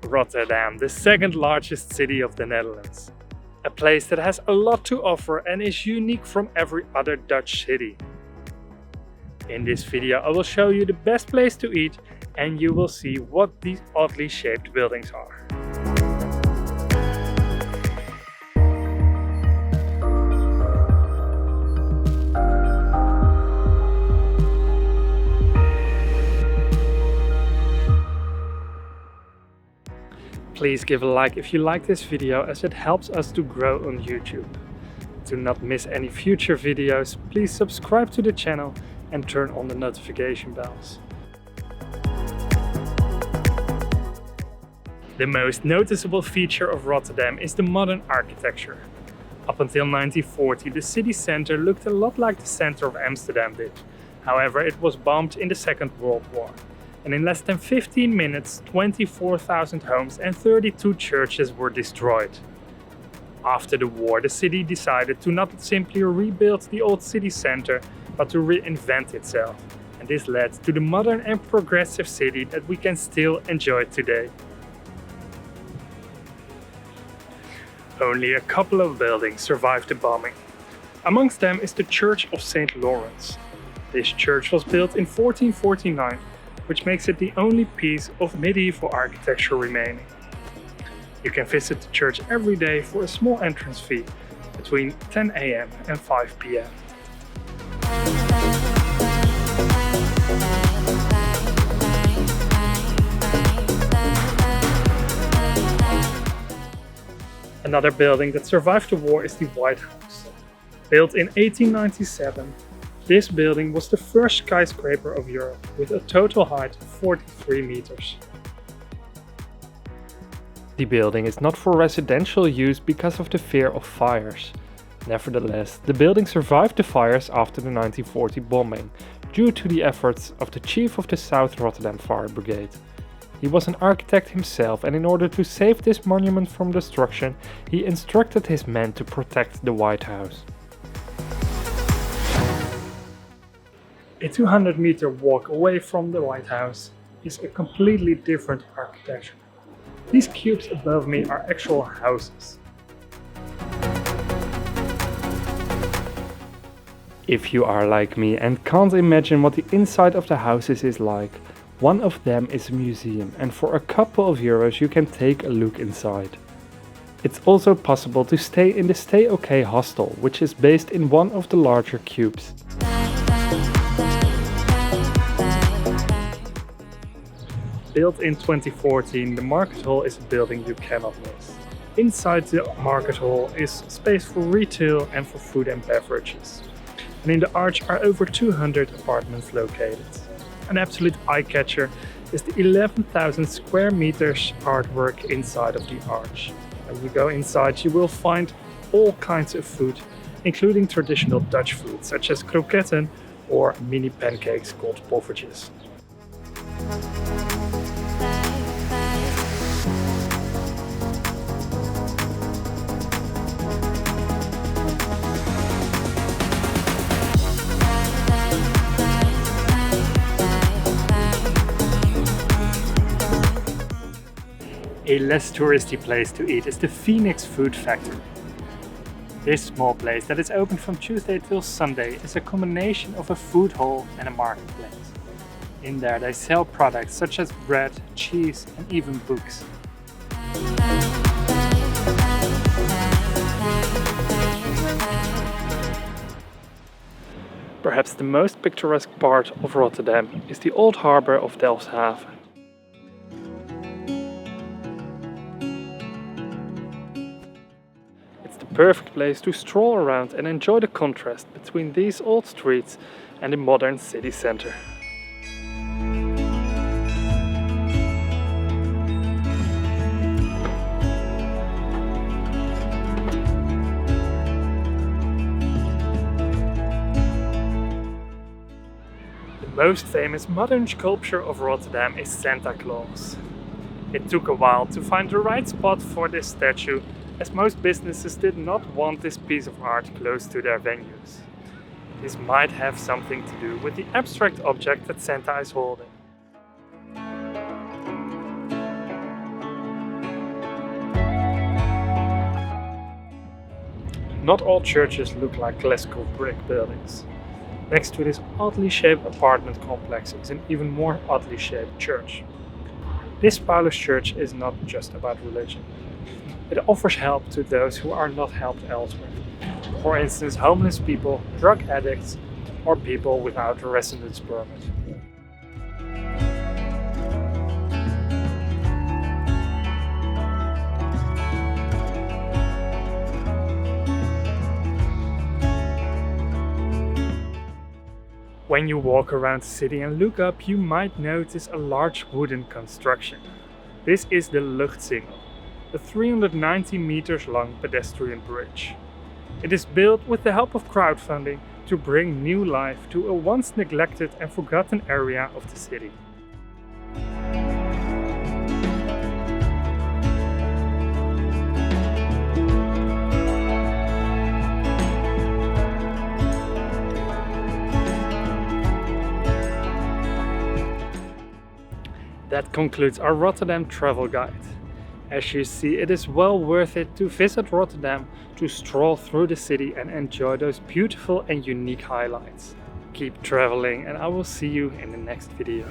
Rotterdam, the second largest city of the Netherlands. A place that has a lot to offer and is unique from every other Dutch city. In this video I will show you the best place to eat and you will see what these oddly shaped buildings are. Please give a like if you like this video, as it helps us to grow on YouTube. To not miss any future videos, please subscribe to the channel and turn on the notification bells. The most noticeable feature of Rotterdam is the modern architecture. Up until 1940, the city centre looked a lot like the centre of Amsterdam did. However, it was bombed in the Second World War. And in less than 15 minutes, 24,000 homes and 32 churches were destroyed. After the war, the city decided to not simply rebuild the old city centre, but to reinvent itself. And this led to the modern and progressive city that we can still enjoy today. Only a couple of buildings survived the bombing. Amongst them is the Church of St. Laurence. This church was built in 1449. Which makes it the only piece of medieval architecture remaining. You can visit the church every day for a small entrance fee between 10 AM and 5 PM. Another building that survived the war is the White House. Built in 1897, this building was the first skyscraper of Europe with a total height of 43 meters. The building is not for residential use because of the fear of fires. Nevertheless, the building survived the fires after the 1940 bombing due to the efforts of the chief of the South Rotterdam Fire Brigade. He was an architect himself, and in order to save this monument from destruction, he instructed his men to protect the White House. A 200-meter walk away from the White House is a completely different architecture. These cubes above me are actual houses. If you are like me and can't imagine what the inside of the houses is like, one of them is a museum, and for a couple of euros you can take a look inside. It's also possible to stay in the Stay OK hostel, which is based in one of the larger cubes. Built in 2014, the market hall is a building you cannot miss. Inside the market hall is space for retail and for food and beverages. And in the arch are over 200 apartments located. An absolute eye-catcher is the 11,000 square meters artwork inside of the arch. When you go inside, you will find all kinds of food, including traditional Dutch food such as kroketten or mini pancakes called poffertjes. A less touristy place to eat is the Fenix food factory. This small place that is open from Tuesday till Sunday is a combination of a food hall and a marketplace. In there they sell products such as bread, cheese and even books. Perhaps the most picturesque part of Rotterdam is the old harbour of Delfshaven. Perfect place to stroll around and enjoy the contrast between these old streets and the modern city centre. The most famous modern sculpture of Rotterdam is Santa Claus. It took a while to find the right spot for this statue, as most businesses did not want this piece of art close to their venues. This might have something to do with the abstract object that Santa is holding. Not all churches look like classical brick buildings. Next to this oddly shaped apartment complex is an even more oddly shaped church. This Pauluschurch is not just about religion. It offers help to those who are not helped elsewhere. For instance, homeless people, drug addicts, or people without a residence permit. When you walk around the city and look up, you might notice a large wooden construction. This is the Luchtsingel, a 390 meters long pedestrian bridge. It is built with the help of crowdfunding to bring new life to a once neglected and forgotten area of the city. That concludes our Rotterdam travel guide. As you see, it is well worth it to visit Rotterdam, to stroll through the city and enjoy those beautiful and unique highlights. Keep traveling and I will see you in the next video.